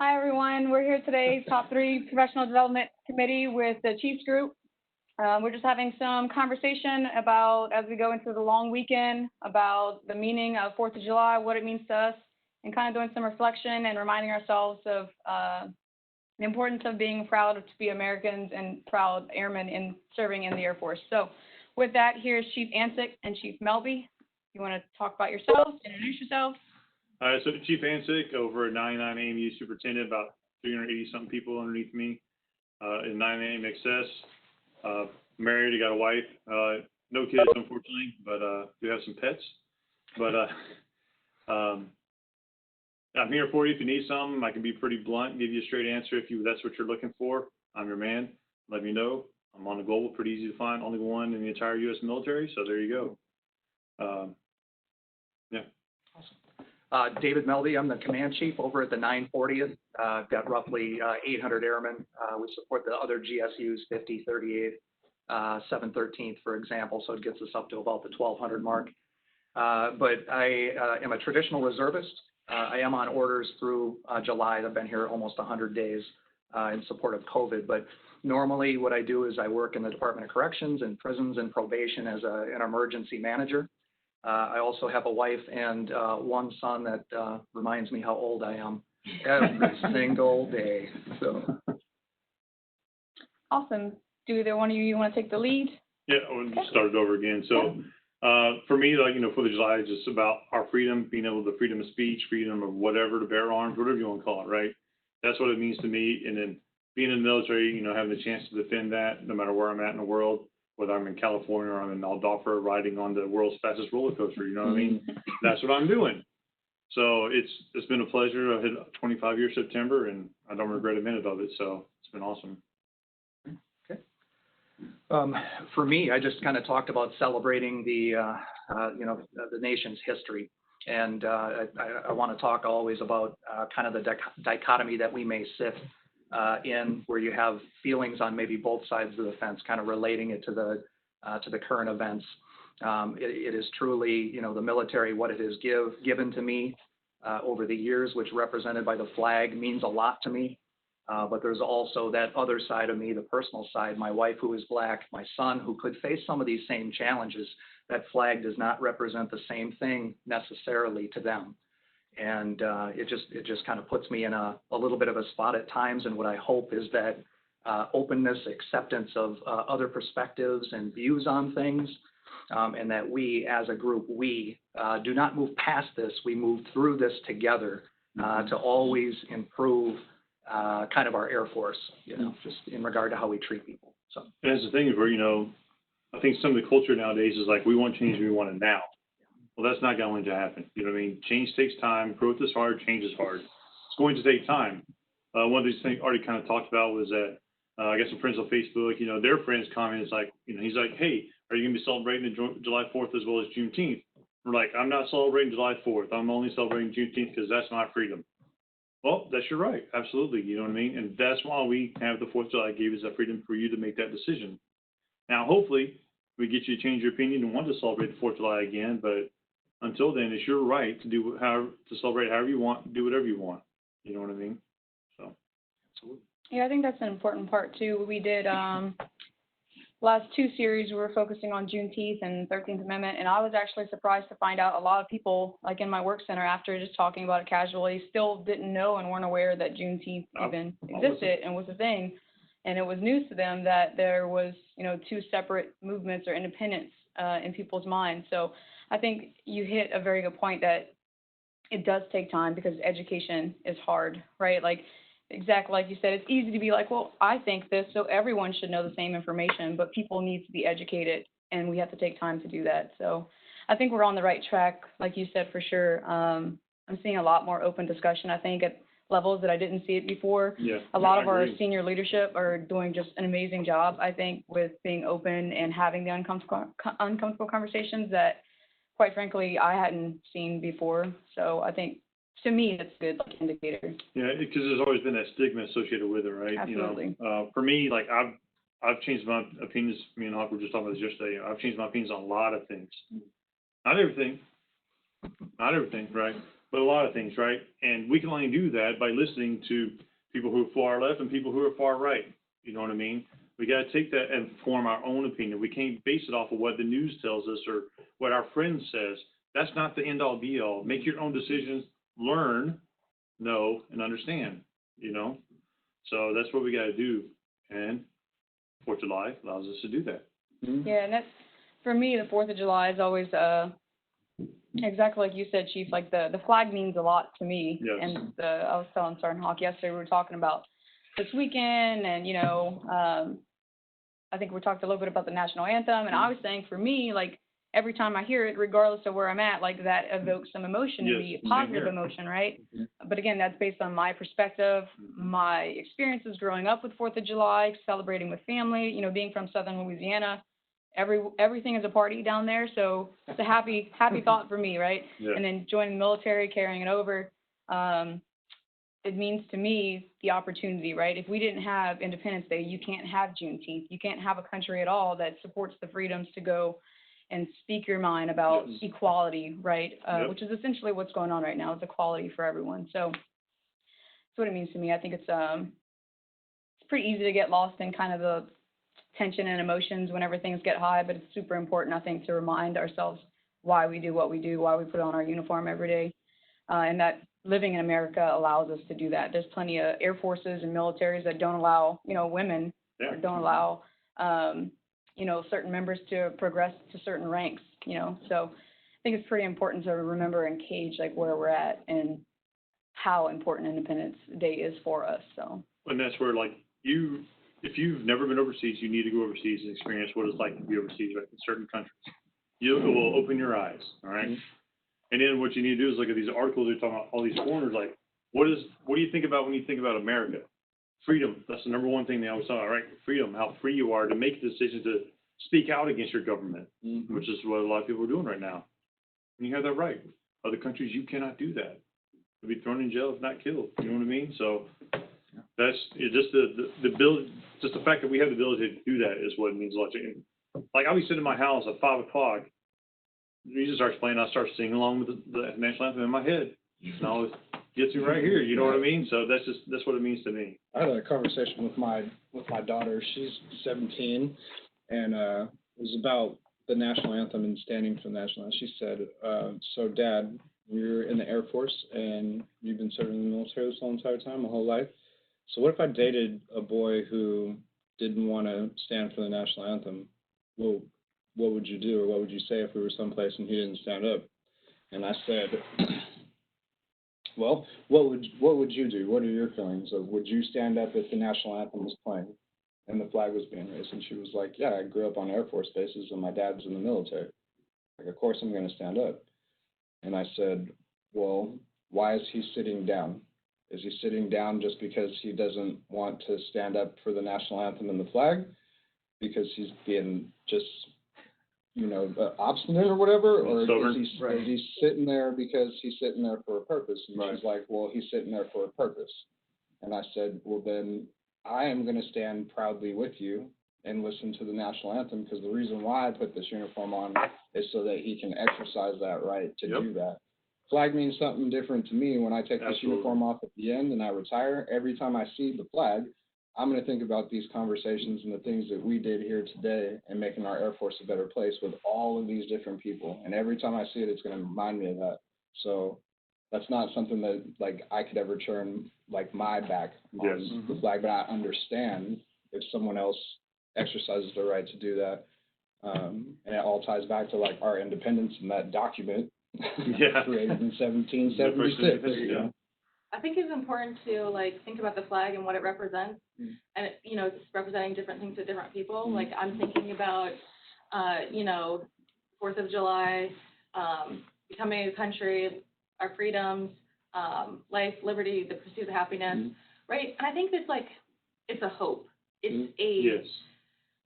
Hi, everyone. We're here today, Top 3 Professional Development Committee with the Chiefs Group. We're just having some conversation about, as we go into the long weekend, about the meaning of 4th of July, what it means to us, and kind of doing some reflection and reminding ourselves of the importance of being proud to be Americans and proud airmen in serving in the Air Force. So with that, here's Chief Ansick and Chief Melby. You want to talk about yourselves, introduce yourselves? All right, so Chief Ansick over at 99 AMU Superintendent, about 380-something people underneath me in 99 AMXS. Married, I got a wife, no kids, unfortunately, but do have some pets. But I'm here for you if you need something. I can be pretty blunt, give you a straight answer if that's what you're looking for. I'm your man. Let me know. I'm on the global, pretty easy to find, only one in the entire U.S. military, so there you go. Yeah. Awesome. David Melby, I'm the command chief over at the 940th. I've got roughly 800 airmen. We support the other GSUs, 50, 38, 713th, for example, so it gets us up to about the 1,200 mark. But I am a traditional reservist. I am on orders through July. I've been here almost 100 days in support of COVID. But normally what I do is I work in the Department of Corrections and prisons and probation as an emergency manager. I also have a wife and one son that reminds me how old I am every single day. So awesome. Do either one of you want to take the lead? Yeah, I want to start it over again. So for me, like, 4th of July is just about our freedom, being able to freedom of speech, freedom of whatever, to bear arms, whatever you want to call it, right? That's what it means to me. And then being in the military, having the chance to defend that no matter where I'm at in the world, whether I'm in California or I'm in Aldorfer riding on the world's fastest roller coaster, you know what I mean? That's what I'm doing. So it's been a pleasure. I hit 25 years September, and I don't regret a minute of it. So it's been awesome. Okay. For me, I just kind of talked about celebrating the nation's history. And I want to talk always about kind of the dichotomy that we may sit in, where you have feelings on maybe both sides of the fence, kind of relating it to the current events. It is truly, the military, what it has given to me over the years, which represented by the flag, means a lot to me. But there's also that other side of me, the personal side, my wife who is black, my son who could face some of these same challenges. That flag does not represent the same thing necessarily to them. And it just kind of puts me in a little bit of a spot at times. And what I hope is that openness, acceptance of other perspectives and views on things, and that we as a group, we do not move past this. We move through this together to always improve kind of our Air Force, just in regard to how we treat people. So and that's the thing where, I think some of the culture nowadays is like, we want change, we want it now. Well, that's not going to happen. You know what I mean? Change takes time. Growth is hard. Change is hard. It's going to take time. One of these things already kind of talked about was that I got some friends on Facebook, their friends commented, like, he's like, hey, are you going to be celebrating the July 4th as well as Juneteenth? We're like, I'm not celebrating July 4th. I'm only celebrating Juneteenth because that's my freedom. Well, that's your right. Absolutely. You know what I mean? And that's why we have the 4th of July, gave us that freedom for you to make that decision. Now, hopefully, we get you to change your opinion and want to celebrate the 4th of July again, but until then, it's your right to celebrate however you want, do whatever you want. You know what I mean? So, absolutely. Yeah, I think that's an important part too. We did last 2 series, we were focusing on Juneteenth and 13th Amendment, and I was actually surprised to find out a lot of people, like in my work center, after just talking about it casually, still didn't know and weren't aware that Juneteenth even existed and was a thing. And it was news to them that there was, 2 separate movements or independence in people's minds. So I think you hit a very good point that it does take time because education is hard, right? Like, exactly like you said, it's easy to be like, well, I think this, so everyone should know the same information, but people need to be educated, and we have to take time to do that. So I think we're on the right track, like you said, for sure. I'm seeing a lot more open discussion, I think, at levels that I didn't see it before. Yeah, a lot of our senior leadership are doing just an amazing job, I think, with being open and having the uncomfortable conversations that, quite frankly, I hadn't seen before. So I think, to me, it's a good indicator. Yeah, because there's always been that stigma associated with it, right? Absolutely. For me, like, I've changed my opinions. Me and Hawk were just talking about this yesterday. I've changed my opinions on a lot of things. Not everything, right? but a lot of things, right? And we can only do that by listening to people who are far left and people who are far right. You know what I mean? We got to take that and form our own opinion. We can't base it off of what the news tells us or what our friend says. That's not the end all be all. Make your own decisions, learn, know, and understand, you know? So that's what we got to do. And 4th of July allows us to do that. Mm-hmm. Yeah, and that's, for me, the 4th of July is always, exactly like you said, Chief, like the flag means a lot to me. Yes. And I was telling Sergeant Hawk yesterday, we were talking about this weekend and, you know, I think we talked a little bit about the national anthem, and I was saying for me, like, every time I hear it, regardless of where I'm at, like, that evokes some emotion in me, Yes, positive same here. emotion, right? Mhm. But again, that's based on my perspective, my experiences growing up with 4th of July, celebrating with family, you know, being from Southern Louisiana. Everything is a party down there, so it's a happy thought for me, right? Yeah. And then joining the military, carrying it over, it means to me the opportunity, right? If we didn't have Independence Day, you can't have Juneteenth. You can't have a country at all that supports the freedoms to go and speak your mind about Yes. equality, right? Yep. Which is essentially what's going on right now, is equality for everyone. So that's what it means to me. I think it's pretty easy to get lost in kind of the tension and emotions whenever things get high, but it's super important, I think, to remind ourselves why we do what we do, why we put on our uniform every day, and that living in America allows us to do that. There's plenty of Air Forces and militaries that don't allow, you know, women, Yeah. or don't allow, you know, certain members to progress to certain ranks, you know. So I think it's pretty important to remember and gauge, like, where we're at and how important Independence Day is for us, so. And that's where, like, if you've never been overseas, you need to go overseas and experience what it's like to be overseas, right, in certain countries. It will open your eyes, all right? Mhm. And then what you need to do is look at these articles they're talking about, all these foreigners, like, what do you think about when you think about America? Freedom, that's the number one thing they always talk about, right? Freedom, how free you are to make the decision to speak out against your government, Mhm. which is what a lot of people are doing right now. And you have that right. Other countries, you cannot do that. You'll be thrown in jail if not killed, you know what I mean? So that's just the ability, just the fact that we have the ability to do that is what it means a lot to me. Like, I'll be sitting in my house at 5 o'clock, music starts playing, I start singing along with the national anthem in my head. And I'll get you right here, you know what I mean? So that's what it means to me. I had a conversation with my daughter. She's 17, and it was about the national anthem and standing for the national anthem. She said, "So, Dad, you're in the Air Force and you've been serving in the military this whole entire time, my whole life. So, what if I dated a boy who didn't want to stand for the national anthem? Well, what would you do, or what would you say if we were someplace and he didn't stand up?" And I said, well, what would you do? What are your feelings of, would you stand up if the national anthem was playing and the flag was being raised? And she was like, yeah, I grew up on Air Force bases and my dad's in the military. Like, of course I'm going to stand up. And I said, well, why is he sitting down? Is he sitting down just because he doesn't want to stand up for the national anthem and the flag? Because he's being just, obstinate or whatever? Or Stubborn. is he sitting there because he's sitting there for a purpose? And Right. she's like, well, he's sitting there for a purpose. And I said, well, then I am going to stand proudly with you and listen to the national anthem, because the reason why I put this uniform on is so that he can exercise that right to Yep. do that. Flag means something different to me. When I take this Absolutely. uniform off at the end and I retire, every time I see the flag, I'm going to think about these conversations and the things that we did here today and making our Air Force a better place with all of these different people. And every time I see it, it's going to remind me of that. So that's not something that, like, I could ever turn, like, my back on Yes. the flag, but I understand if someone else exercises the right to do that. And it all ties back to, like, our independence and that document Yeah. created in 1776. Yeah. I think it's important to, like, think about the flag and what it represents. Mm. And, it's representing different things to different people. Mm. Like, I'm thinking about, 4th of July, becoming a country, our freedoms, life, liberty, the pursuit of happiness, Mm. right? And I think it's, like, it's a hope. It's Yes.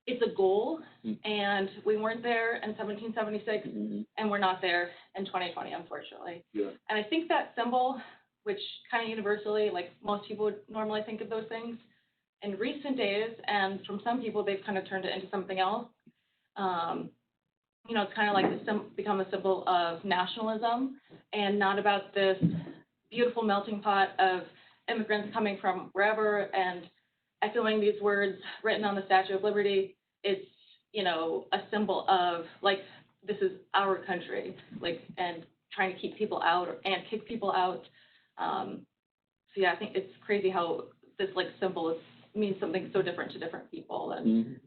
it's a goal, Mm. and we weren't there in 1776, Mhm. and we're not there in 2020, unfortunately. Yeah. And I think that symbol, which kind of universally, like, most people would normally think of those things, in recent days, and from some people, they've kind of turned it into something else. you know, it's kind of like become a symbol of nationalism and not about this beautiful melting pot of immigrants coming from wherever and echoing these words written on the Statue of Liberty. It's, you know, a symbol of, like, this is our country, like, and trying to keep people out and kick people out. So yeah, I think it's crazy how this, like, symbol means something so different to different people. And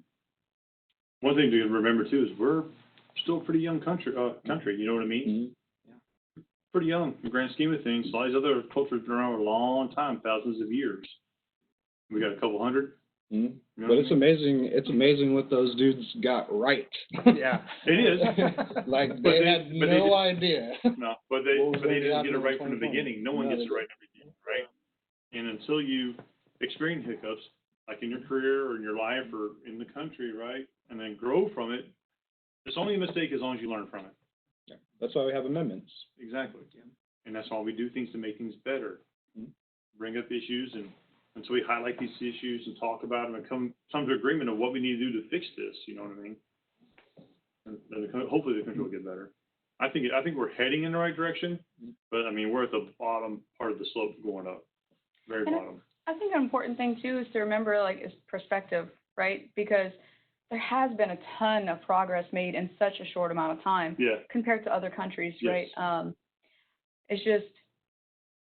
One thing to remember too is we're still a pretty young country, you know what I mean? Pretty young in the grand scheme of things. A lot of these other cultures have been around a long time, thousands of years. We got a couple hundred. You know But what it's amazing. It's amazing what those dudes got right. Yeah. It is. Like But they they- had but they no did- idea. No, but they What was going to didn't happen get it in right from the 2020. beginning. No one No, gets they it right in the beginning, right? And until you experience hiccups, like in your career or in your life or in the country, right, and then grow from it, it's only a mistake as long as you learn from it. Yeah. That's why we have amendments. Exactly. And that's why we do things to make things better. Mhm. Bring up issues and until we highlight these issues and talk about them and come to agreement of what we need to do to fix this, you know what I mean? And hopefully the country will get better. I think we're heading in the right direction, but I mean, we're at the bottom part of the slope going up, very And bottom. I think an important thing too is to remember, like, is perspective, right? Because there has been a ton of progress made in such a short amount of time Yeah, compared to other countries, right? Yes. It's just,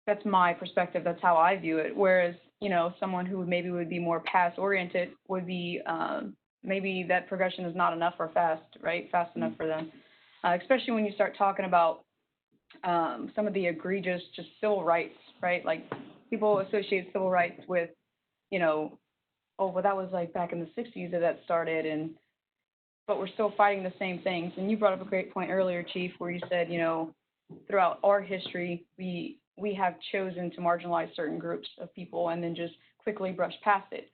that's my perspective. That's how I view it. Whereas, you know, someone who maybe would be more past oriented would be, maybe that progression is not enough or fast enough for them. Especially when you start talking about some of the egregious just civil rights, right? Like, people associate civil rights with, you know, oh, well, that was like back in the 60s that started, but we're still fighting the same things. And you brought up a great point earlier, Chief, where you said, you know, throughout our history, we have chosen to marginalize certain groups of people and then just quickly brush past it.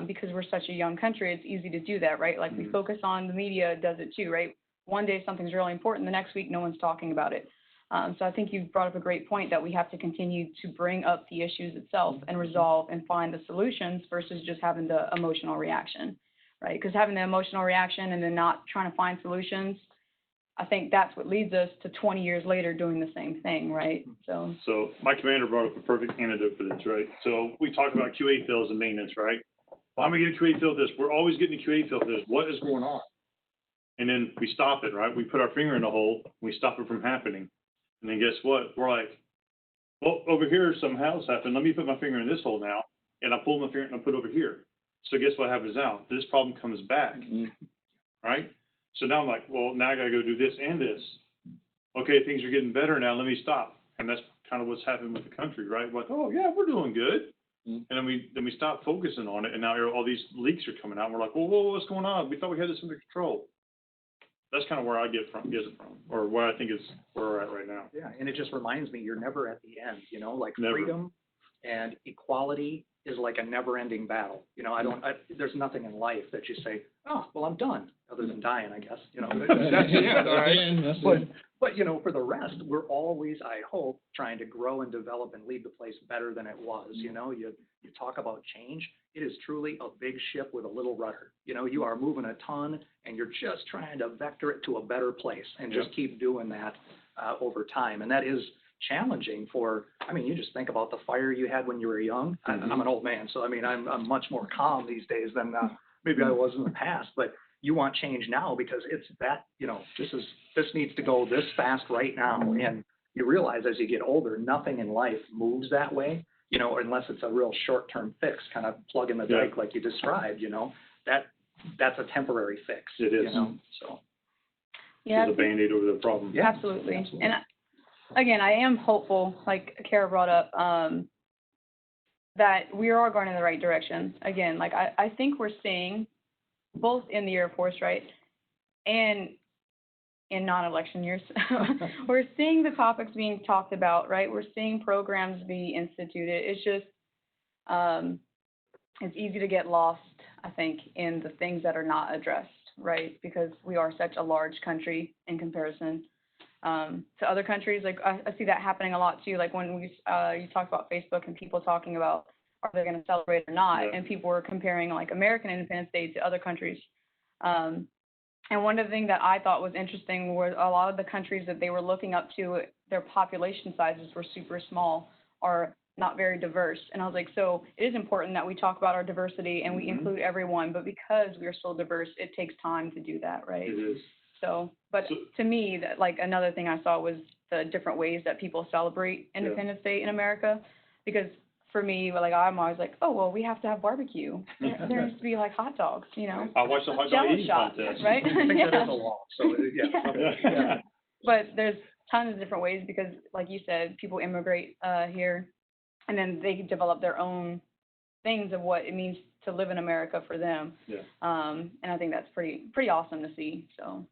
Because we're such a young country, it's easy to do that, right? Like, we focus on, the media does it too, right? One day something's really important, the next week no one's talking about it. So I think you brought up a great point that we have to continue to bring up the issues itself and resolve and find the solutions versus just having the emotional reaction, right? Because having the emotional reaction and then not trying to find solutions, I think that's what leads us to 20 years later doing the same thing, right? So my commander brought up a perfect antidote for this, right? So we talk about QA fails and maintenance, right? I'm gonna get a QA fail this. We're always getting a QA fail for this. What is going on? And then we stop it, right? We put our finger in the hole, we stop it from happening. And then guess what? We're like, well, over here something else happened. Let me put my finger in this hole now. And I pull my finger and I put it over here. So guess what happens now? This problem comes back, right? So now I'm like, well, now I gotta go do this and this. Okay, things are getting better now. Let me stop. And that's kind of what's happened with the country, right? We're like, oh yeah, we're doing good. And then we stop focusing on it, and now all these leaks are coming out. And we're like, whoa, what's going on? We thought we had this under control. That's kind of where I get it from, or where I think is where we're at right now. Yeah, and it just reminds me, you're never at the end, you know, like Never. freedom and equality is like a never-ending battle. You know, there's nothing in life that you say, oh, well, I'm done, other than dying, I guess, you know. That's the end, all right? But, you know, for the rest, we're always, I hope, trying to grow and develop and leave the place better than it was. You know, you talk about change. It is truly a big ship with a little rudder. You know, you are moving a ton and you're just trying to vector it to a better place and just keep doing that over time. And that is challenging I mean, you just think about the fire you had when you were young. I'm an old man, so I mean, I'm much more calm these days than maybe I was in the past, but you want change now because it's that, you know, this needs to go this fast right now. And you realize as you get older, nothing in life moves that way, you know, unless it's a real short-term fix, kind of plug in the dike like you described, you know, that's a temporary fix. It is. You know, so. yeah, It's a Band-Aid over the problem. Yeah. absolutely. And again, I am hopeful, like Kara brought up, that we are going in the right direction. Again, like, I think we're seeing, both in the Air Force, right, and in non-election years, we're seeing the topics being talked about, right? We're seeing programs be instituted. It's just, it's easy to get lost, I think, in the things that are not addressed, right? Because we are such a large country in comparison to other countries. Like, I see that happening a lot too. Like, when you talk about Facebook and people talking about, are they going to celebrate or not? Yeah. And people were comparing, like, American Independence Day to other countries. And one of the things that I thought was interesting was a lot of the countries that they were looking up to, their population sizes were super small or not very diverse. And I was like, so it is important that we talk about our diversity and we include everyone, but because we are so diverse, it takes time to do that, right? It is. So, but to me, that like another thing I saw was the different ways that people celebrate Independence Day in America, because for me, like I'm always like, oh well, we have to have barbecue. There needs to be like hot dogs, you know. I watched the hot dog Jello eating shots, contest. right? I think that is a law, so, yeah. But there's tons of different ways because, like you said, people immigrate here, and then they develop their own things of what it means to live in America for them. Yeah. And I think that's pretty awesome to see. So.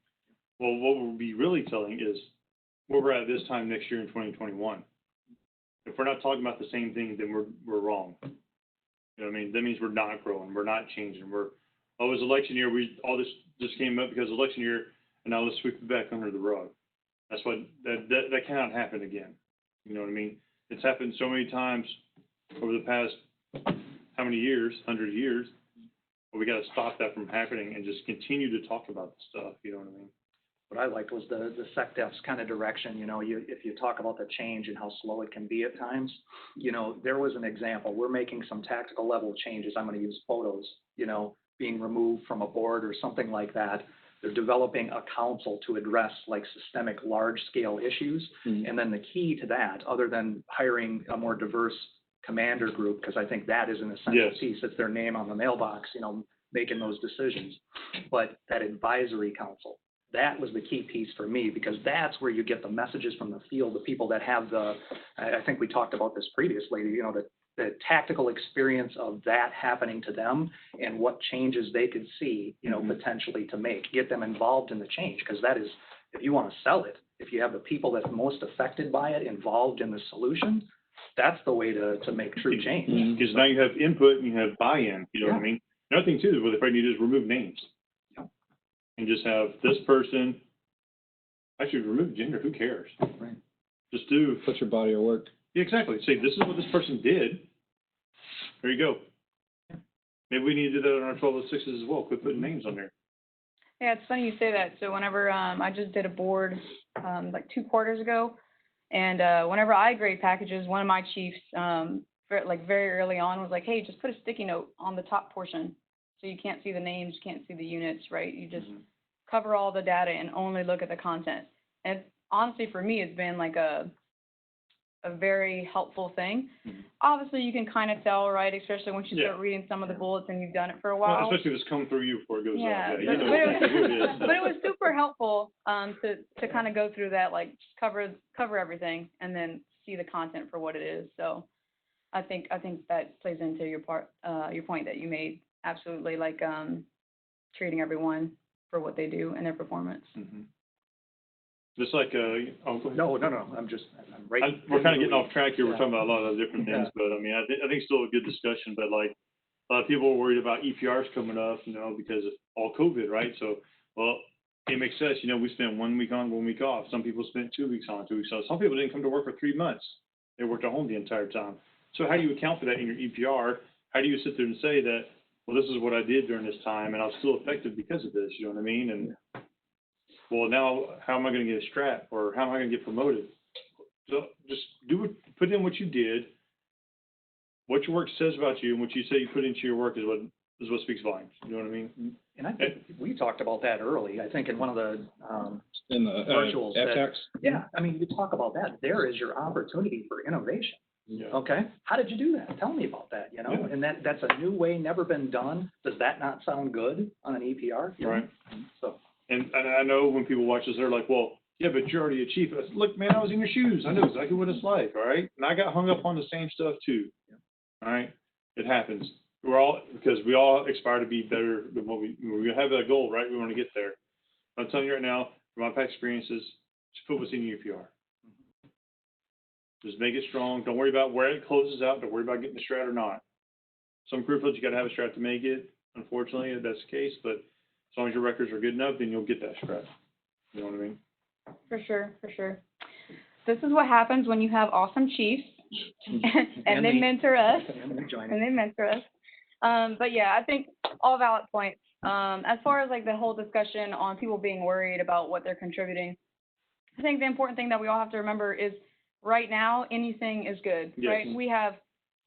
Well, what we'll be really telling is where we're at this time next year in 2021. If we're not talking about the same thing, then we're wrong. You know what I mean? That means we're not growing, we're not changing. It was election year. All this just came up because election year, and now let's sweep it back under the rug. That's what that cannot happen again. You know what I mean? It's happened so many times over the past how many years, 100 years. But we got to stop that from happening and just continue to talk about the stuff. You know what I mean? What I liked was the SecDef's kind of direction, you know, if you talk about the change and how slow it can be at times, you know, there was an example. We're making some tactical level changes. I'm going to use photos, you know, being removed from a board or something like that. They're developing a council to address like systemic large scale issues. And then the key to that, other than hiring a more diverse commander group, because I think that is an essential piece, it's their name on the mailbox, you know, making those decisions, but that advisory council. That was the key piece for me, because that's where you get the messages from the field, the people that have I think we talked about this previously, you know, the tactical experience of that happening to them and what changes they could see, you know, potentially to make, get them involved in the change. Because that is, if you want to sell it, if you have the people that's most affected by it involved in the solution, that's the way to make true change. Because now you have input and you have buy-in, you know what I mean? Another thing too is what they probably need is remove names. And just have this person, actually remove gender, who cares? Right. Just do. Put your body of work. Yeah, exactly. Say, this is what this person did. There you go. Maybe we need to do that on our 1206s as well. Quit putting names on there. Yeah, it's funny you say that. So whenever I just did a board like 2 quarters ago, and whenever I grade packages, one of my chiefs, very early on, was like, hey, just put a sticky note on the top portion. So you can't see the names, you can't see the units, right? You just cover all the data and only look at the content. And honestly, for me, it's been like a very helpful thing. Obviously, you can kind of tell, right? Especially once you start reading some of the bullets and you've done it for a while. Well, especially if it's come through you before it goes out. But it was super helpful to kind of go through that, like cover everything and then see the content for what it is. So I think that plays into your point that you made. Absolutely, like treating everyone for what they do and their performance. Just like, go ahead. No, we're kind of getting off track here. We're talking about a lot of different things, but I mean, I think it's still a good discussion. But like, a lot of people are worried about EPRs coming up, you know, because of all COVID, right? So, well, it makes sense. You know, we spent 1 week on, 1 week off. Some people spent 2 weeks on, 2 weeks off. Some people didn't come to work for 3 months. They worked at home the entire time. So how do you account for that in your EPR? How do you sit there and say that, well, this is what I did during this time, and I was still effective because of this, you know what I mean? And, well, now how am I going to get a strap, or how am I going to get promoted? So just put in what you did, what your work says about you, and what you say you put into your work is what speaks volumes. You know what I mean? And I think we talked about that early. I think in one of the In the virtuals. FTAX? Yeah, I mean, you talk about that. There is your opportunity for innovation. Yeah. Okay, how did you do that? Tell me about that, you know? Yeah. And that's a new way, never been done. Does that not sound good on an EPR? Right. So. And I know when people watch this, they're like, well, yeah, but you're already a chief. I said, look, man, I was in your shoes. I know exactly what it's like, all right? And I got hung up on the same stuff too, all right? It happens. Because we all aspire to be better than what we have that goal, right? We want to get there. I'm telling you right now, from my past experiences, just put what's in your EPR. Just make it strong. Don't worry about where it closes out. Don't worry about getting the strat or not. Some crew fields, you got to have a strat to make it. Unfortunately, that's the case. But as long as your records are good enough, then you'll get that strat. You know what I mean? For sure. This is what happens when you have awesome chiefs, and they mentor us. But yeah, I think all valid points. As far as like the whole discussion on people being worried about what they're contributing, I think the important thing that we all have to remember is right now, anything is good, Yes. right? We have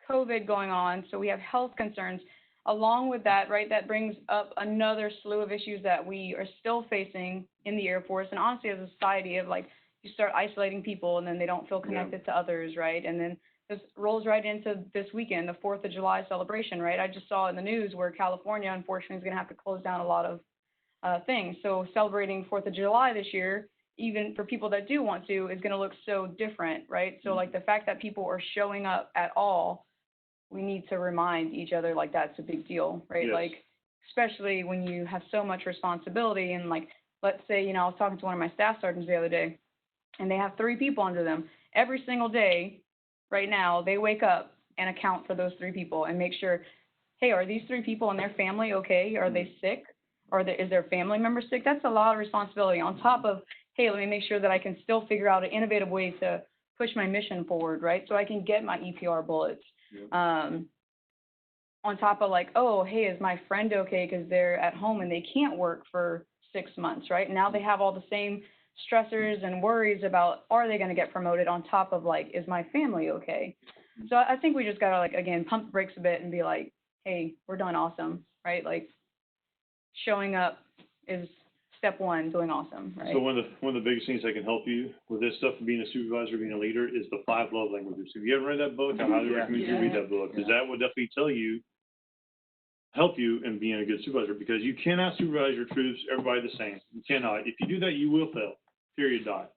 COVID going on, so we have health concerns. Along with that, right, that brings up another slew of issues that we are still facing in the Air Force, and honestly as a society of like, you start isolating people and then they don't feel connected to others, right? And then this rolls right into this weekend, the 4th of July celebration, right? I just saw in the news where California, unfortunately, is going to have to close down a lot of things. So celebrating 4th of July this year, even for people that do want to, is going to look so different, right? So like the fact that people are showing up at all, we need to remind each other like that's a big deal, right? Yes. Like, especially when you have so much responsibility and like, let's say, you know, I was talking to one of my staff sergeants the other day, and they have 3 people under them. Every single day, right now, they wake up and account for those 3 people and make sure, hey, are these 3 people and their family okay? Are they sick? Is their family member sick? That's a lot of responsibility on top of, hey, let me make sure that I can still figure out an innovative way to push my mission forward, right? So I can get my EPR bullets. On top of like, oh, hey, is my friend okay because they're at home and they can't work for 6 months, right? Now they have all the same stressors and worries about, are they going to get promoted, on top of like, is my family okay? So I think we just got to like, again, pump the brakes a bit and be like, hey, we're doing awesome, right? Like, showing up is step 1, doing awesome, right? So one of the biggest things that can help you with this stuff, being a supervisor, being a leader, is the 5 love languages. If you haven't read that book, I highly recommend you read that book, because that will definitely help you in being a good supervisor, because you cannot supervise your troops, everybody the same. You cannot. If you do that, you will fail. Period. Dot.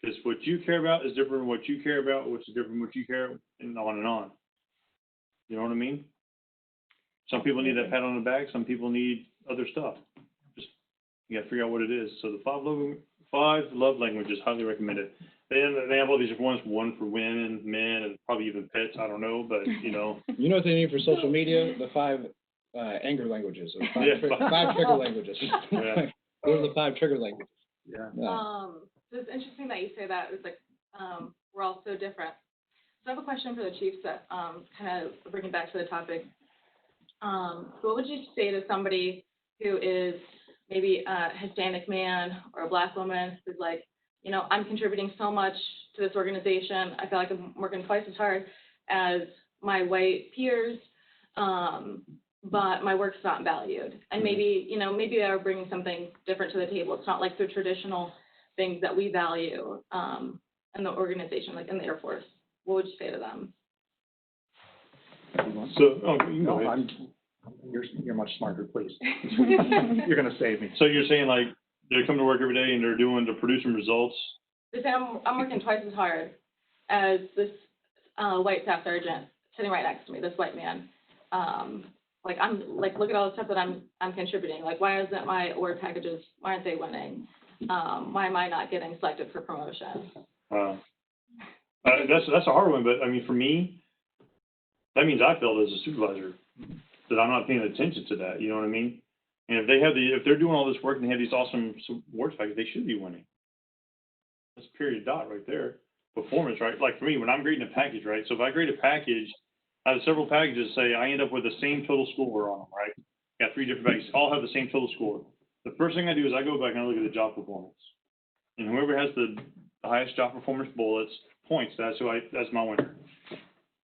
Because what you care about is different from what you care about, which is different from what you care, and on and on. You know what I mean? Some people need that pat on the back. Some people need other stuff. Just, you gotta figure out what it is. So the 5 love languages, highly recommend it. They have all these different ones, one for women, men, and probably even pets. I don't know, but you know. You know what they need for social media? The 5 anger languages, or 5, Yeah. 5 trigger languages. Yeah. What are the 5 trigger languages? Yeah. So it's interesting that you say that. It's like, we're all so different. So I have a question for the chiefs that, kind of bring it back to the topic. So what would you say to somebody who is maybe a Hispanic man or a Black woman who's like, you know, I'm contributing so much to this organization. I feel like I'm working twice as hard as my white peers, but my work's not valued. And maybe, you know, maybe they're bringing something different to the table. It's not like the traditional things that we value in the organization, like in the Air Force. What would you say to them? So, you can go No, ahead. you're much smarter, please. You're gonna save me. So you're saying like they're coming to work every day and they're producing results. They say I'm working twice as hard as this white staff sergeant sitting right next to me, this white man. Like I'm like, look at all the stuff that I'm contributing. Like, why isn't my award packages, why aren't they winning? Why am I not getting selected for promotion? That's a hard one, but I mean, for me, that means I failed as a supervisor, that I'm not paying attention to that. You know what I mean? And if they're doing all this work and they have these awesome awards packages, they should be winning. That's period dot right there. Performance, right? Like for me, when I'm grading a package, right? So if I grade a package, I have several packages say I end up with the same total score on them, right? Got 3 different packages, all have the same total score. The first thing I do is I go back and I look at the job performance. And whoever has the highest job performance points, that's my winner,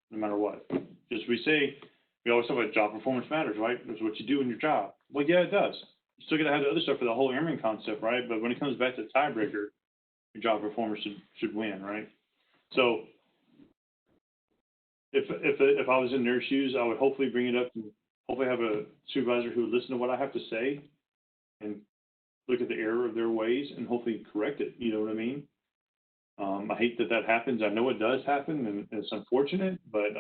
no matter what. Just we always talk about job performance matters, right? It's what you do in your job. Well, yeah, it does. You still got to have the other stuff for the whole airman concept, right? But when it comes back to the tiebreaker, your job performance should win, right? So if I was in their shoes, I would hopefully bring it up and hopefully have a supervisor who would listen to what I have to say and look at the error of their ways and hopefully correct it. You know what I mean? I hate that happens. I know it does happen, and it's unfortunate, but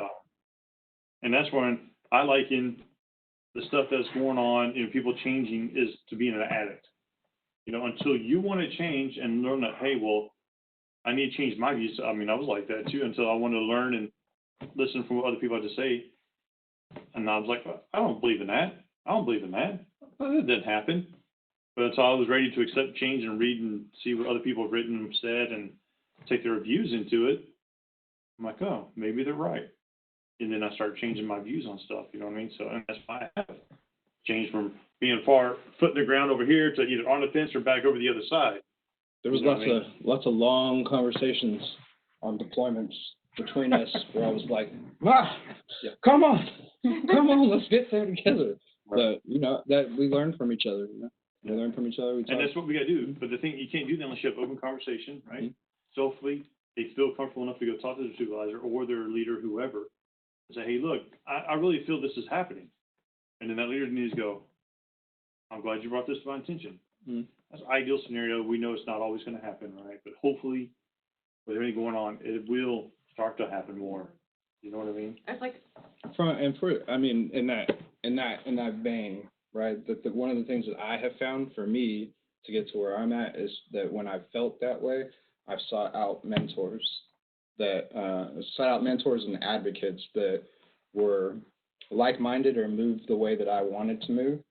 and that's when I liken the stuff that's going on, you know, people changing is to being an addict. You know, until you want to change and learn that, hey, well, I need to change my views. I mean, I was like that too until I wanted to learn and listen from what other people had to say. And I was like, I don't believe in that. I don't believe in that. Well, that didn't happen. But until I was ready to accept change and read and see what other people have written and said and take their views into it, I'm like, oh, maybe they're right. And then I start changing my views on stuff, you know what I mean? So, and that's why I have it. Changed from being far foot in the ground over here to either on the fence or back over the other side. There was You know what I mean? lots of long conversations on deployments between us where I was like, Ma, come on, let's get there together. But you know that we learn from each other. You know, we learn from each other. We talk. And that's what we gotta do. But the thing, you can't do that unless you have open conversation, right? Mhm. So hopefully they feel comfortable enough to go talk to their supervisor or their leader, whoever, and say, hey, look, I really feel this is happening. And then that leader needs to go, I'm glad you brought this to my attention. Mhm. That's an ideal scenario. We know it's not always gonna happen, right? But hopefully, with everything going on, it will start to happen more. You know what I mean? It's like, I mean, in that vein, right? That one of the things that I have found for me to get to where I'm at is that when I've felt that way, I've sought out mentors and advocates that were like-minded or moved the way that I wanted to move,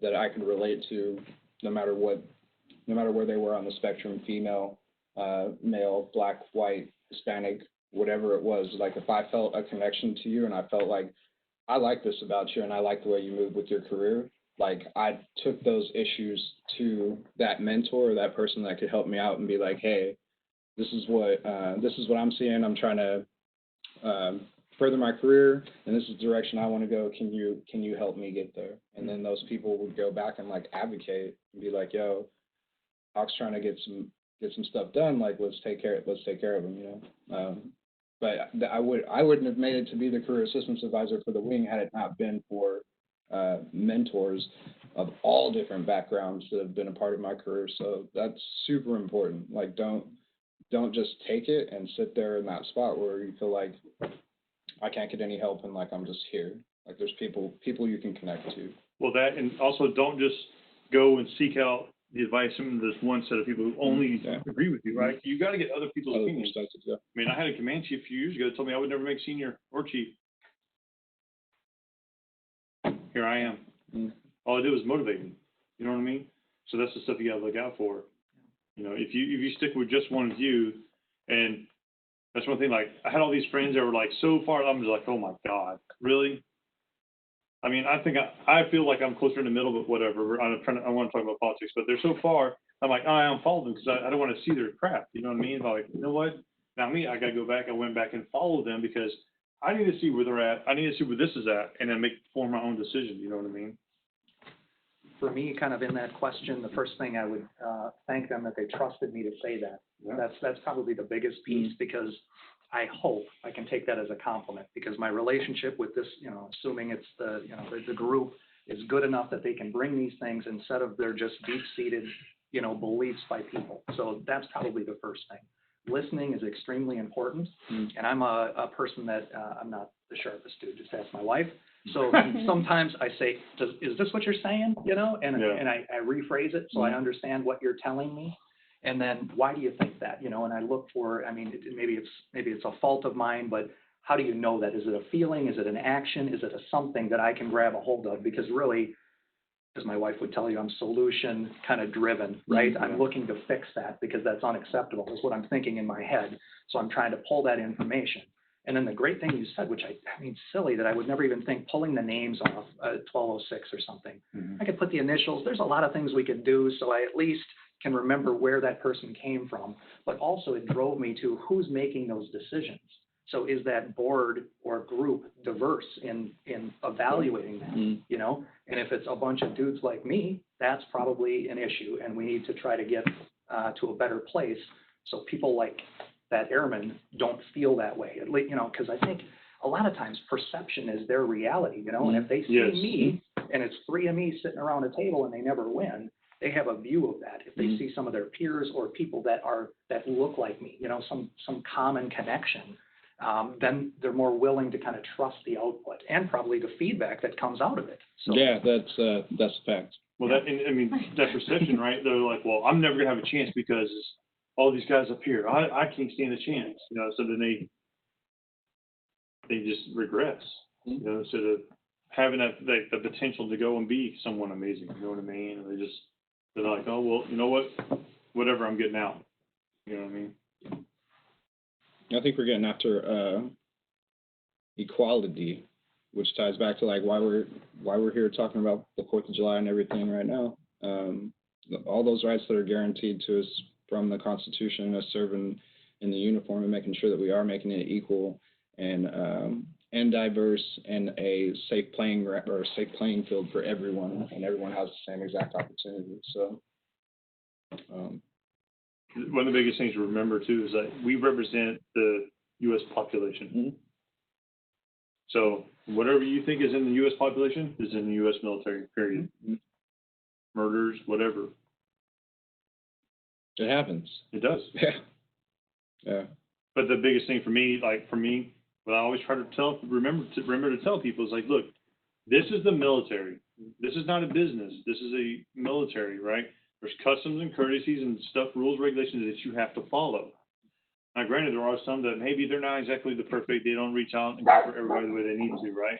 that I could relate to, no matter where they were on the spectrum, female, male, black, white, Hispanic, whatever it was. Like if I felt a connection to you and I felt like I like this about you and I like the way you move with your career, like I took those issues to that mentor or that person that could help me out and be like, hey, this is what I'm seeing. I'm trying to further my career, and this is the direction I want to go. Can you help me get there? And then those people would go back and like advocate and be like, yo, Hawk's trying to get some stuff done. Like let's take care of him, you know. But I wouldn't have made it to be the career assistance advisor for the wing had it not been for mentors of all different backgrounds that have been a part of my career. So that's super important. Like don't just take it and sit there in that spot where you feel like I can't get any help and like I'm just here. Like there's people you can connect to. Well, that, and also don't just go and seek out the advice from this one set of people who only agree with you, right? You got to get other people's Other opinions. perspectives, yeah. I mean, I had a command chief a few years ago that told me I would never make senior or chief. Here I am. All I did was motivate me. You know what I mean? So that's the stuff you got to look out for. You know, if you stick with just one view, and that's one thing. Like I had all these friends that were like so far. I'm just like, oh my god, really? I mean, I think I feel like I'm closer in the middle, but whatever. I want to talk about politics, but they're so far. I'm like, I unfollow them because I don't want to see their crap. You know what I mean? Like, you know what? Now me, I got to go back. I went back and follow them because I need to see where they're at. I need to see where this is at, and then form my own decision. You know what I mean? For me, kind of in that question, the first thing I would thank them that they trusted me to say that. Yeah. That's probably the biggest piece because I hope I can take that as a compliment because my relationship with this, you know, assuming it's the group is good enough that they can bring these things instead of they're just deep-seated, you know, beliefs by people. So that's probably the first thing. Listening is extremely important, and I'm a person that I'm not the sharpest dude. Just ask my wife. So sometimes I say, is this what you're saying? You know, and I rephrase it so I understand what you're telling me. And then why do you think that? You know, and I look for, I mean, maybe it's a fault of mine, but how do you know that? Is it a feeling? Is it an action? Is it a something that I can grab a hold of? Because really, as my wife would tell you, I'm solution kind of driven, right? I'm looking to fix that because that's unacceptable is what I'm thinking in my head. So I'm trying to pull that information. And then the great thing you said, which I mean, silly that I would never even think pulling the names off 1206 or something. I could put the initials. There's a lot of things we could do so I at least can remember where that person came from. But also it drove me to who's making those decisions. So is that board or group diverse in evaluating that, you know? And if it's a bunch of dudes like me, that's probably an issue. And we need to try to get to a better place so people like that airman don't feel that way. At least, you know, because I think a lot of times perception is their reality, you know? And if they see me and it's three of me sitting around a table and they never win, they have a view of that. If they see some of their peers or people that look like me, you know, some common connection, then they're more willing to kind of trust the output and probably the feedback that comes out of it. So, yeah, that's a fact. Well, that, and, I mean, that perception, right? They're like, well, I'm never gonna have a chance because all these guys up here, I can't stand a chance, you know. So then they just regress, you know, instead of having the potential to go and be someone amazing. You know what I mean? And they're like, oh well, you know what? Whatever, I'm getting out. You know what I mean? I think we're getting after equality which ties back to like why we're here talking about the 4th of July and everything right now. All those rights that are guaranteed to us from the Constitution, us serving in the uniform and making sure that we are making it equal and diverse and a safe playing field for everyone, and everyone has the same exact opportunity. So, one of the biggest things to remember too is that we represent the U.S. population. Mm-hmm. So whatever you think is in the U.S. population is in the U.S. military. Period. Mm-hmm. Murders, whatever. It happens. It does. Yeah. Yeah. But the biggest thing for me, what I always try to remember to tell people is like, look, this is the military. This is not a business. This is a military, right? There's customs and courtesies and stuff, rules, regulations that you have to follow. Now, granted, there are some that maybe they're not exactly the perfect. They don't reach out and cover everybody the way they need to, right?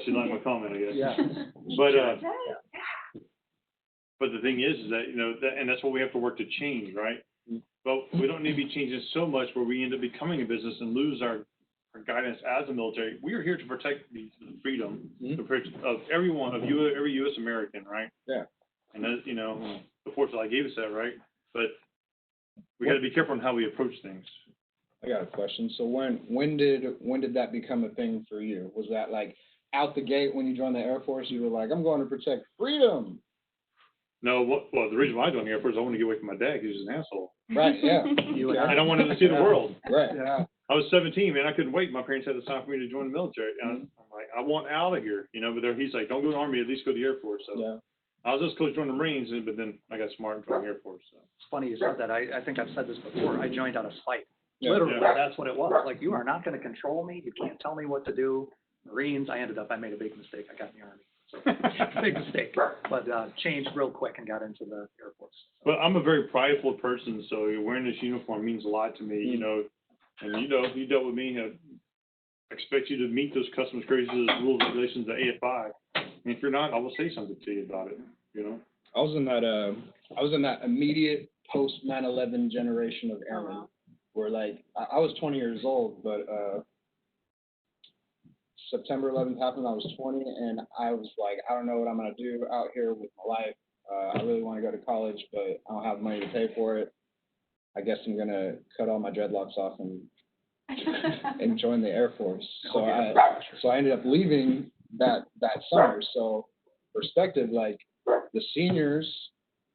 Should like my comment, I guess. Yeah. But the thing is that, and that's what we have to work to change, right? But we don't need to be changing so much where we end up becoming a business and lose our guidance as a military. We are here to protect the freedom of everyone, every U.S. American, right? Yeah. And that, the 4th of July gave us that, right? But we got to be careful on how we approach things. I got a question. So when did that become a thing for you? Was that like out the gate when you joined the Air Force? You were like, I'm going to protect freedom. No, well, the reason why I joined the Air Force is I wanted to get away from my dad because he's an asshole. Right, yeah. I don't want him to see the world. Right. Yeah. I was 17, man. I couldn't wait. My parents had to sign for me to join the military. And I'm like, I want out of here, but he's like, don't go to the Army, at least go to the Air Force. So Yeah. I was just going to join the Marines, but then I got smart and joined the Air Force. So. It's funny you said that. I think I've said this before. I joined out of spite. Yeah. Literally, Yeah. that's what it was. Like, you are not going to control me. You can't tell me what to do. Marines, I made a big mistake. I got in the Army. So, big mistake. But changed real quick and got into the Air Force. But I'm a very prideful person, so wearing this uniform means a lot to me, And you dealt with me. I expect you to meet those customs courtesies, those rules, regulations, the AFI. And if you're not, I will say something to you about it. I was in that immediate post 9/11 generation of airmen, where like I was 20 years old, but September 11th happened. I was 20, and I was like, I don't know what I'm gonna do out here with my life. I really want to go to college, but I don't have money to pay for it. I guess I'm gonna cut all my dreadlocks off and join the Air Force. So I ended up leaving that summer. So perspective, like the seniors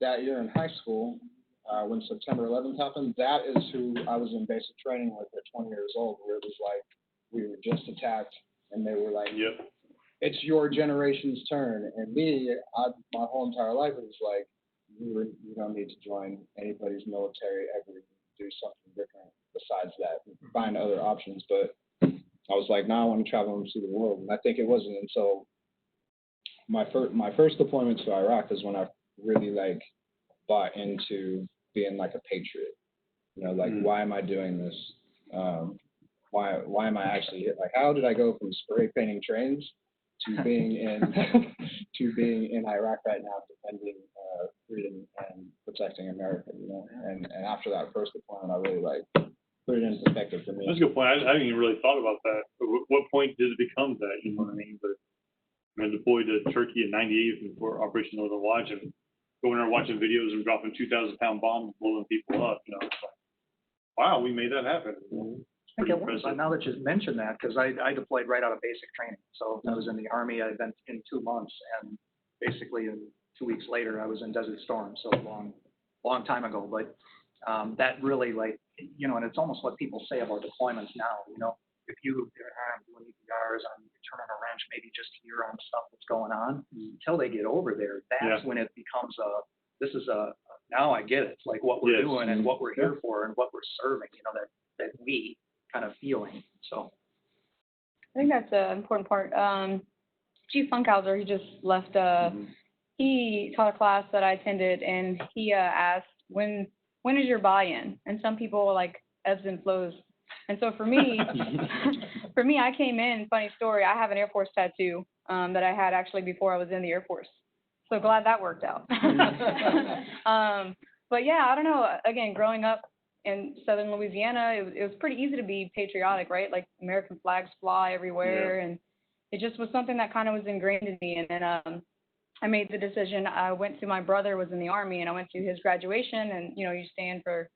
that year in high school, when September 11th happened, that is who I was in basic training with at 20 years old, where it was like we were just attacked, and they were like, Yep. It's your generation's turn. And me, my whole entire life, it was like, you don't need to join anybody's military ever, do something different besides that, find other options. But I was like, I want to travel and see the world. And I think it wasn't until my first deployment to Iraq is when I really like bought into being like a patriot. Why am I doing this? Why am I actually here? Like, how did I go from spray painting trains to being in Iraq right now, defending freedom and protecting America? And after that first deployment, I really put it in perspective for me. That's a good point. I hadn't even really thought about that. But what point did it become that? You know what I mean? But I deployed to Turkey in '98 for Operation Northern Watch, and going there watching videos and dropping 2,000-pound bombs, blowing people up. It's like, wow, we made that happen. I think it was. Now that you mentioned that, because I deployed right out of basic training. So I was in the Army. I'd been in 2 months, and basically 2 weeks later, I was in Desert Storm. So long time ago. But that really, and it's almost what people say about deployments now. If you're doing EPRs on turning a wrench, maybe just hear on stuff that's going on, until they get over there, that's when it becomes now I get it. It's like what we're doing and what we're here for and what we're serving. That we kind of feeling. So I think that's an important part. Chief Funkhauser, he just left. He taught a class that I attended, and he asked, "When is your buy-in?" And some people like ebbs and flows. And so for me, I came in. Funny story. I have an Air Force tattoo that I had actually before I was in the Air Force. So glad that worked out. But yeah, I don't know. Again, growing up in southern Louisiana, it was pretty easy to be patriotic, right? Like American flags fly everywhere, and it just was something that kind of was ingrained in me. And then I made the decision. My brother was in the Army, and I went to his graduation, and you stand for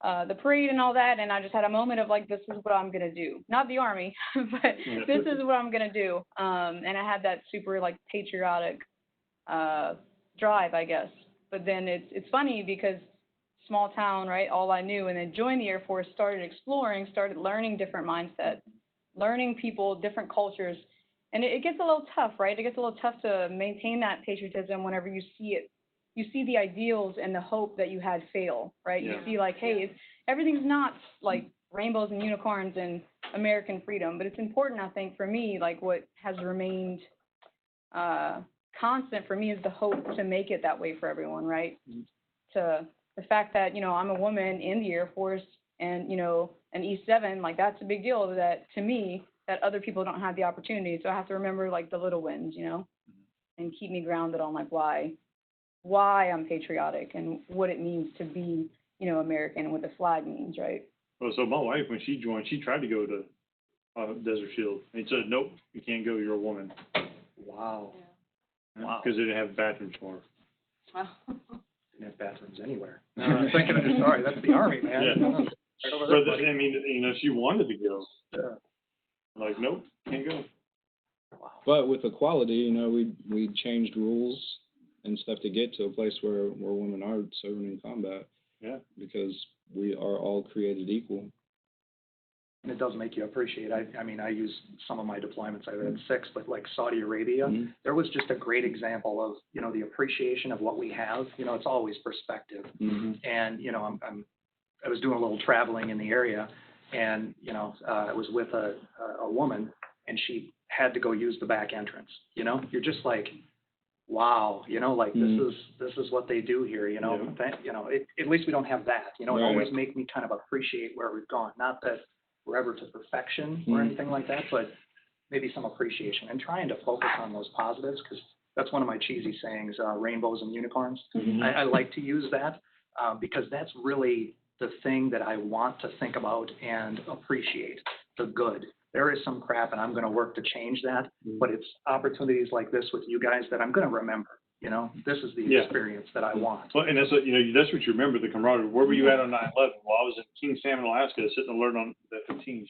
the parade and all that, and I just had a moment of like, this is what I'm gonna do. Not the Army, but this is what I'm gonna do. And I had that super like patriotic drive, I guess. But then it's funny because small town, right? All I knew, and then joined the Air Force, started exploring, started learning different mindsets, learning people, different cultures, and it gets a little tough, right? It gets a little tough to maintain that patriotism whenever you see it. You see the ideals and the hope that you had fail, right? Yeah. You see like, hey, everything's not like rainbows and unicorns and American freedom, but it's important, I think, for me, like what has remained constant for me is the hope to make it that way for everyone, right? To the fact that, I'm a woman in the Air Force and, an E7, like that's a big deal that to me, that other people don't have the opportunity. So I have to remember like the little wins, and keep me grounded on like why I'm patriotic and what it means to be, American and what the flag means, right? Well, so my wife, when she joined, she tried to go to Desert Shield. And he said, nope, you can't go, you're a woman. Wow. Wow. Because they didn't have bathrooms for her. Wow. Didn't have bathrooms anywhere. I'm thinking, sorry, that's the Army, man. Yeah. Right over But there, buddy. I mean, she wanted to go. Yeah. Like, nope, can't go. Wow. But with equality, we changed rules and stuff to get to a place where women are serving in combat. Yeah. Because we are all created equal. And it does make you appreciate. I mean, I use some of my deployments. I had 6, but like Saudi Arabia, there was just a great example of, the appreciation of what we have. It's always perspective. And, I was doing a little traveling in the area, and, I was with a woman, and she had to go use the back entrance. You're just like, wow, like this is what they do here, at least we don't have that, it always make me kind of appreciate where we've gone. Not that we're ever to perfection or anything like that, but maybe some appreciation and trying to focus on those positives, because that's one of my cheesy sayings, rainbows and unicorns. I like to use that because that's really the thing that I want to think about and appreciate, the good. There is some crap, and I'm going to work to change that, but it's opportunities like this with you guys that I'm going to remember. This is the experience that I want. Well, and that's what, that's what you remember, the camaraderie. Where were you at on 9/11? Well, I was in King Salmon, Alaska, sitting alert on the F-15s,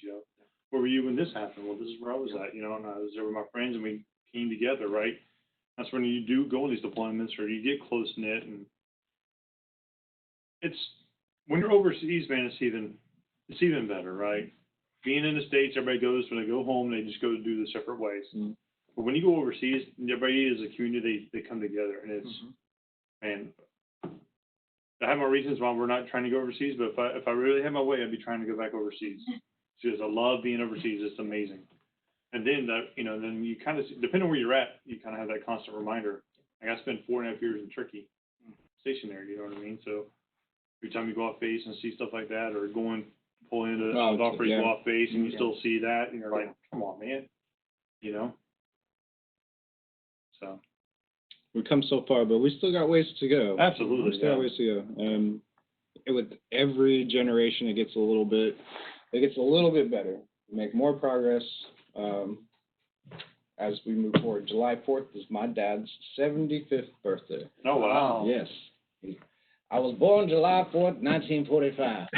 Where were you when this happened? Well, this is where I was at, and I was there with my friends, and we came together, right? That's when you do go on these deployments, or you get close-knit, and it's, when you're overseas, man, it's even better, right? Being in the States, everybody goes, when they go home, they just go to do the separate ways. But when you go overseas, everybody is a community, they come together, and it's, and I have my reasons why we're not trying to go overseas, but if I really had my way, I'd be trying to go back overseas. Because I love being overseas, it's amazing. And then then you kind of, depending on where you're at, you kind of have that constant reminder. Like I spent 4.5 years in Turkey, stationary, you know what I mean? So every time you go off base and see stuff like that, or pull into go off base, and you still see that, and you're like, come on, man, So We've come so far, but we still got ways to go. Absolutely, we still got ways to go. And with every generation, it gets a little bit better. We make more progress as we move forward. July 4th is my dad's 75th birthday. Oh, wow. Yes. I was born July 4th, 1945.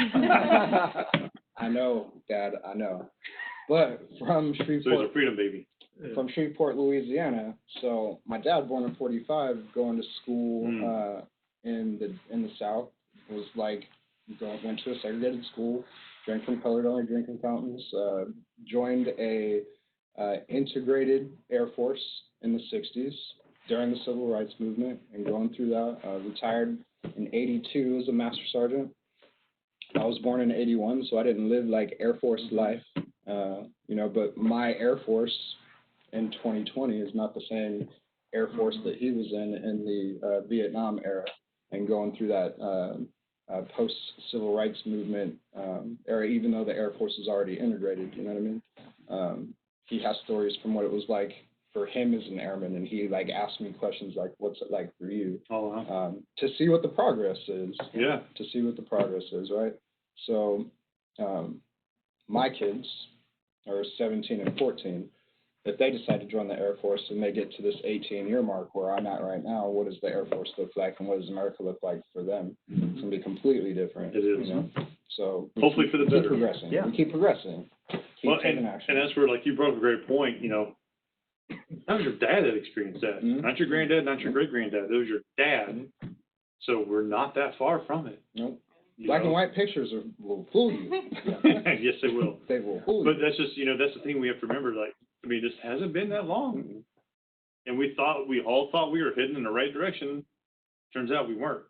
I know, Dad, I know. But from Shreveport. So he's a freedom baby. From Shreveport, Louisiana. So my dad, born in 45, going to school in the South, was like, went to a segregated school, drank from colored only drinking fountains, joined a integrated Air Force in the 60s during the Civil Rights Movement, and going through that, retired in 82 as a Master Sergeant. I was born in 81, so I didn't live like Air Force life, but my Air Force in 2020 is not the same Air Force that he was in the Vietnam era, and going through that post-Civil Rights Movement era, even though the Air Force is already integrated, you know what I mean? He has stories from what it was like for him as an airman, and he asked me questions like, what's it like for you? Oh, wow. To see what the progress is. Yeah. To see what the progress is, right? So, my kids are 17 and 14. If they decide to join the Air Force and they get to this 18-year mark where I'm at right now, what does the Air Force look like and what does America look like for them? It's going to be completely different. It is. You know? So Hopefully for the keep better. progressing. Yeah. We keep progressing. Keep Well, taking and action. that's where, like, you brought up a great point, you know, that was your dad that experienced that. Mhm. Not your granddad, not your great-granddad. It was your dad. So we're not that far from it. Nope. you Black know? and white pictures will fool you. Yes, they will. They will fool But you. that's just, you know, that's the thing we have to remember, like, I mean, this hasn't been that long. And we all thought we were heading in the right direction. Turns out we weren't.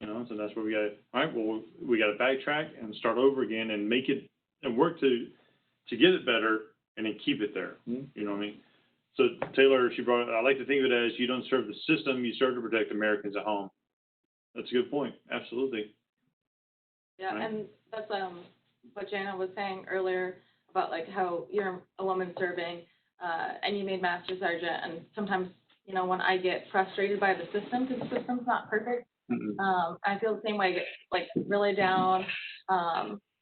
You know, so that's where we got, all right, well, we got to backtrack and start over again and make it, and work to get it better and then keep it there. Mhm. You know what I mean? So Taylor, I like to think of it as you don't serve the system, you serve to protect Americans at home. That's a good point. Absolutely. Yeah, Right. and that's what Jana was saying earlier about like how you're a woman serving, and you made master sergeant, and sometimes, you know, when I get frustrated by the system, because the system's not perfect, I feel the same way. I get like really down.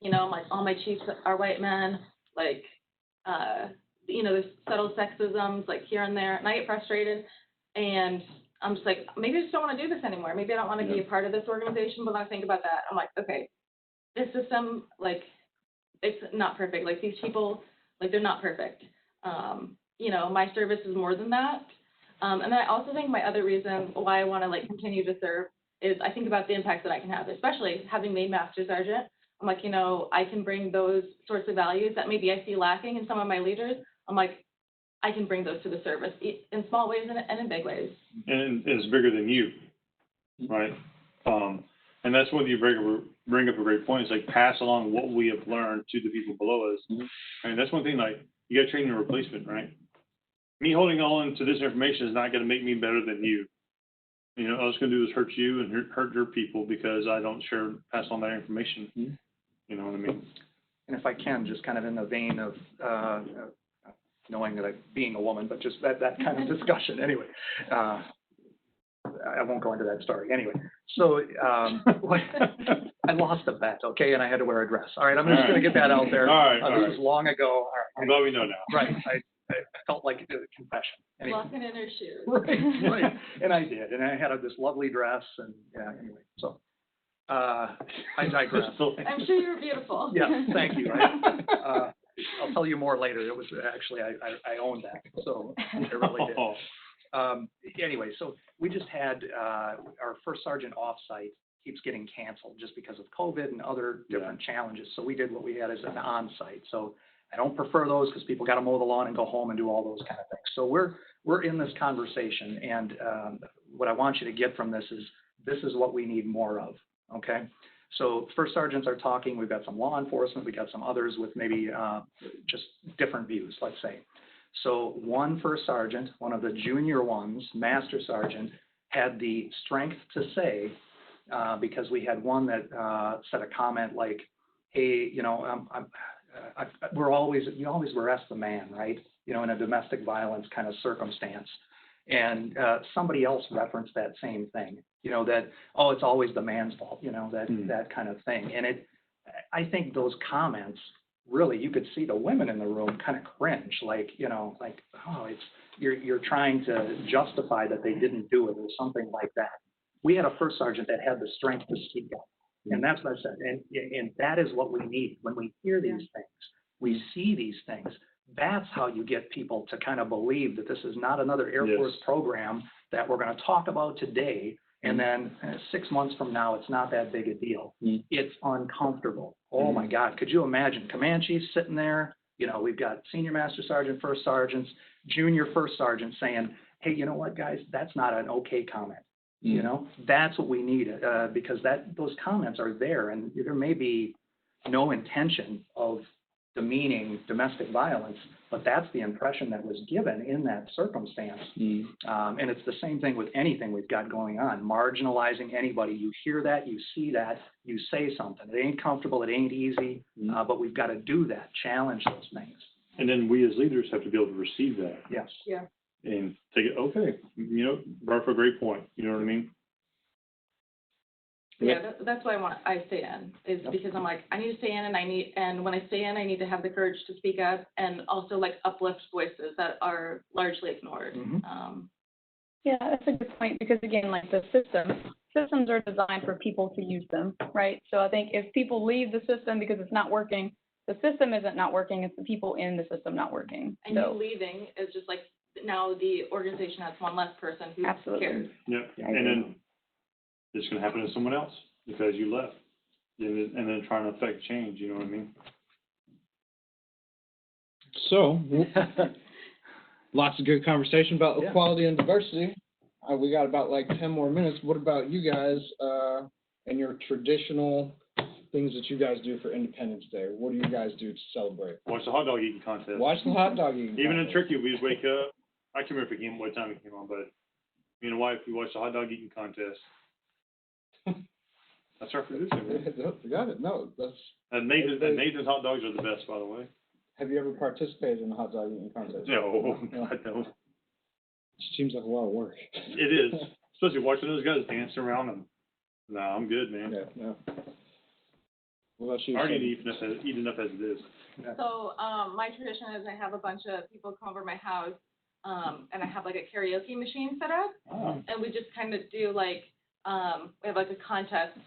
You know, like all my chiefs are white men, like, you know, there's subtle sexisms like here and there, and I get frustrated, and I'm just like, maybe I just don't want to do this anymore. Maybe I don't want to be a part of this organization. But when I think about that, I'm like, okay, this system, like, it's not perfect. Like, these people, like, they're not perfect. You know, my service is more than that. And then I also think my other reason why I want to, like, continue to serve is I think about the impact that I can have, especially having made Master Sergeant. I'm like, you know, I can bring those sorts of values that maybe I see lacking in some of my leaders. I'm like, I can bring those to the service in small ways and in big ways. And it's bigger than you, right? And that's when you bring up a great point. It's like pass along what we have learned to the people below us. And that's one thing, like, you got to train your replacement, right? Me holding on to this information is not going to make me better than you. You know, all it's going to do is hurt you and hurt your people because I don't pass on that information. You know what I mean? And if I can, just kind of in the vein of knowing that I'm being a woman, but just that kind of discussion anyway. I won't go into that story anyway. So I lost a bet, okay, and I had to wear a dress. All right, I'm just going to get that out there. All right, This was long ago. All right. I'm glad we know now. Right. I felt like a confession. Anyway. Walking in her shoes. Right. And I did, and I had this lovely dress, and yeah. Anyway, so I digress. I'm sure you're beautiful. Yeah, thank you. I'll tell you more later. It was actually, I owned that, so I really did. Anyway, so we just had our first sergeant offsite keeps getting canceled just because of COVID and other different challenges. So we did what we had as an on-site. So I don't prefer those because people got to mow the lawn and go home and do all those kind of things. So we're in this conversation, and what I want you to get from this is what we need more of. Okay. So first sergeants are talking. We've got some law enforcement. We got some others with maybe just different views, let's say. So one first sergeant, one of the junior ones, master sergeant, had the strength to say, because we had one that said a comment like, hey, you know, you always arrest the man, right? You know, in a domestic violence kind of circumstance. And somebody else referenced that same thing, you know, that, oh, it's always the man's fault, you know, that kind of thing. And I think those comments, really, you could see the women in the room kind of cringe, like, you know, like, oh, you're trying to justify that they didn't do it or something like that. We had a first sergeant that had the strength to speak up. And that's what I said. And that is what we need. When we hear these things, we see these things, that's how you get people to kind of believe that this is not another Air Force program that we're going to talk about today. And then 6 months from now, it's not that big a deal. It's uncomfortable. Oh my God. Could you imagine command chiefs sitting there? You know, we've got senior master sergeant, first sergeants, junior first sergeants saying, hey, you know what, guys, that's not an okay comment. You know, that's what we need, because those comments are there, and there may be no intention of demeaning domestic violence, but that's the impression that was given in that circumstance. And it's the same thing with anything we've got going on, marginalizing anybody. You hear that, you see that, you say something. It ain't comfortable, it ain't easy, but we've got to do that, challenge those things. And then we as leaders have to be able to receive that. Yes. Yeah. And take it, okay, you know, brought up a great point. You know what I mean? Yeah, that's why I stay in, is because I'm like, I need to stay in, and when I stay in, I need to have the courage to speak up and also like uplift voices that are largely ignored. Yeah, that's a good point, because again, like the systems are designed for people to use them, right? So I think if people leave the system because it's not working, the system isn't not working, it's the people in the system not working. And you leaving is just like, now the organization has one less person who cares. Yeah, and then it's gonna happen to someone else because you left, and then trying to affect change, you know what I mean? So, lots of good conversation about Yeah. equality and diversity. We got about like 10 more minutes. What about you guys and your traditional things that you guys do for Independence Day? What do you guys do to celebrate? Watch the hot dog eating contest. Watch the hot dog eating Even in contest. Turkey, we just wake up. I can't remember what time it came on, but me and the wife, we watched the hot dog eating contest. That's our producer. You got it. No, that's. And Nathan's hot dogs are the best, by the way. Have you ever participated in a hot dog eating contest? No, I don't. Seems like a lot of work. It is, especially watching those guys dancing around them. No, I'm good, man. Yeah, no. What about you? I already eat enough as it is. So, my tradition is I have a bunch of people come over my house, and I have like a karaoke machine set up, and we just kind of do like, we have like a contest,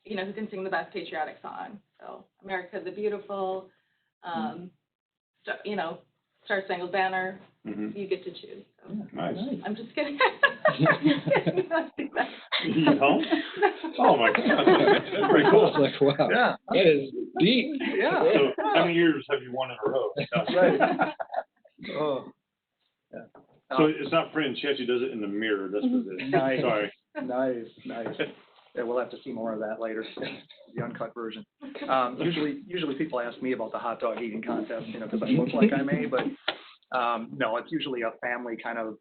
you know, who can sing the best patriotic song. So, America the Beautiful, you know, Star Spangled Banner, you get to choose. So. Nice. I'm just kidding. You home? Oh my God, that's pretty cool. I was like, wow, Yeah. that is deep. Yeah. So, how many years have you won in a row? Right. Oh. Yeah. So it's not friends. She actually does it in the mirror. That's what it is. Nice. Sorry. Nice. Yeah, we'll have to see more of that later, the uncut version. Usually people ask me about the hot dog eating contest, you know, because I look like I may, but no, it's usually a family kind of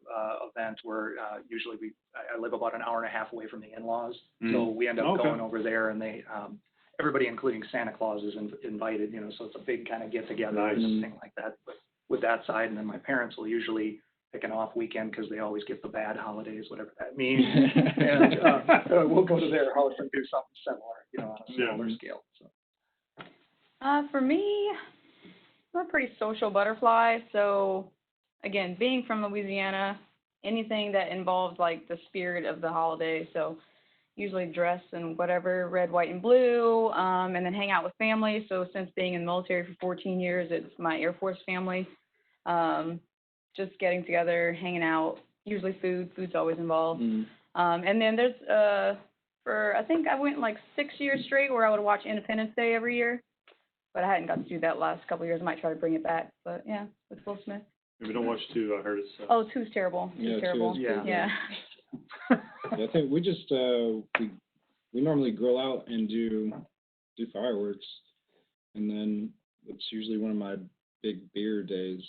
event where usually I live about an hour and a half away from the in-laws, so we end up going over there, and they everybody, including Santa Claus, is invited, you know, so it's a big kind of get together and thing like that. But with that side, and then my parents will usually pick an off weekend because they always get the bad holidays, whatever that means, and we'll go to their house and do something similar, you know, on a smaller scale. So. For me, I'm a pretty social butterfly. So, again, being from Louisiana, anything that involves like the spirit of the holiday. So, usually dress in whatever, red, white, and blue, and then hang out with family. So, since being in the military for 14 years, it's my Air Force family. Just getting together, hanging out. Usually food's always involved. And then there's I think I went like 6 years straight where I would watch Independence Day every year. But I hadn't got to do that last couple of years. I might try to bring it back. But yeah, with Will Smith. If we don't watch 2, I heard it's. Oh, 2's terrible. Yeah, 2 is terrible. pretty Yeah. Yeah. Yeah, I think we just we normally grill out and do fireworks, and then it's usually one of my big beer days.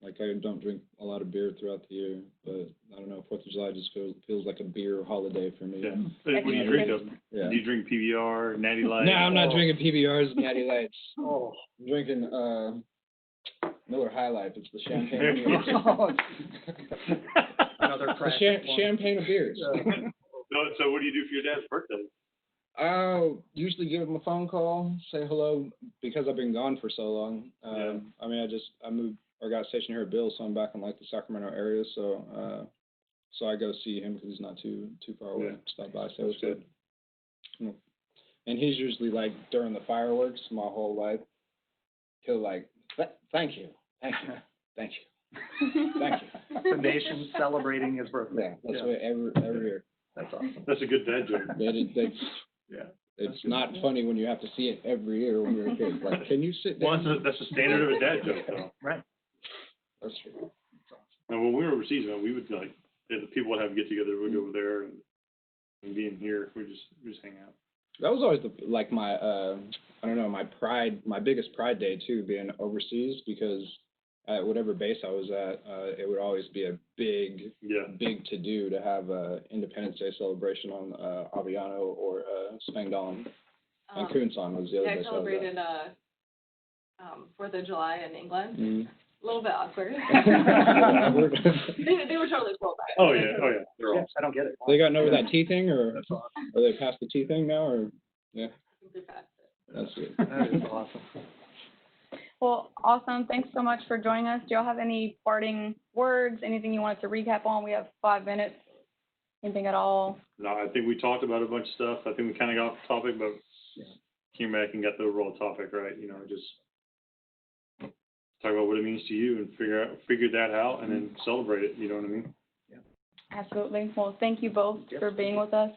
Like, I don't drink a lot of beer throughout the year, but I don't know, 4th of July just feels like a beer holiday for me. Yeah. What do you drink of? Yeah. Do you drink PBR, Natty Light? No, I'm not drinking PBRs and Natty Lights. Oh. I'm drinking Miller High Life. It's the champagne of beers. Another Champagne of beers. So what do you do for your dad's birthday? I'll usually give him a phone call, say hello, because I've been gone for so long. I mean, I moved or got stationed here at Bill, so I'm back in like the Sacramento area. So I go see him because he's not too far away. Stop by, say what's good. And he's usually like during the fireworks my whole life. He'll like, thank you. The nation celebrating his birthday. Yeah, that's what every year. That's awesome. That's a good dad joke. It's not funny when you have to see it every year when you're a kid. Like, can you sit down? Well, that's the standard of a dad joke, though. Right. That's true. And when we were overseas, man, we would like, if people would have a get together, we'd go over there and be in here. We just hang out. That was always my I don't know, my biggest pride day too, being overseas, because at whatever base I was at, it would always be a big to do to have a Independence Day celebration on Aviano or Spangdahlem. And Kunsan was the other I base celebrated 4th of July in England. A little bit awkward. They were totally cool about it. Oh, yeah, oh, yeah. They're all, I don't get it. They gotten over that tea thing, or That's awesome. are they past the tea thing now, or? Yeah, They passed it. that's it. That is awesome. Well, awesome. Thanks so much for joining us. Do y'all have any parting words, anything you wanted to recap on? We have 5 minutes. Anything at all? No, I think we talked about a bunch of stuff. I think we kind of got off the topic, but came back and got the overall topic right, you know, just talk about what it means to you and figure that out and then celebrate it, you know what I mean? Absolutely. Well, thank you both for being with us.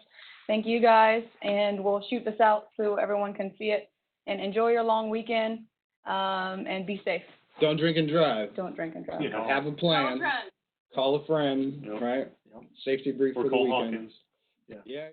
Thank you guys, and we'll shoot this out so everyone can see it. And enjoy your long weekend, and be safe. Don't drink and drive. Don't drink and drive. Yeah. Have a plan. Friends. Call a friend, Yep. right? Yep. Safety brief Or for the call weekend. Hawkins. Yeah.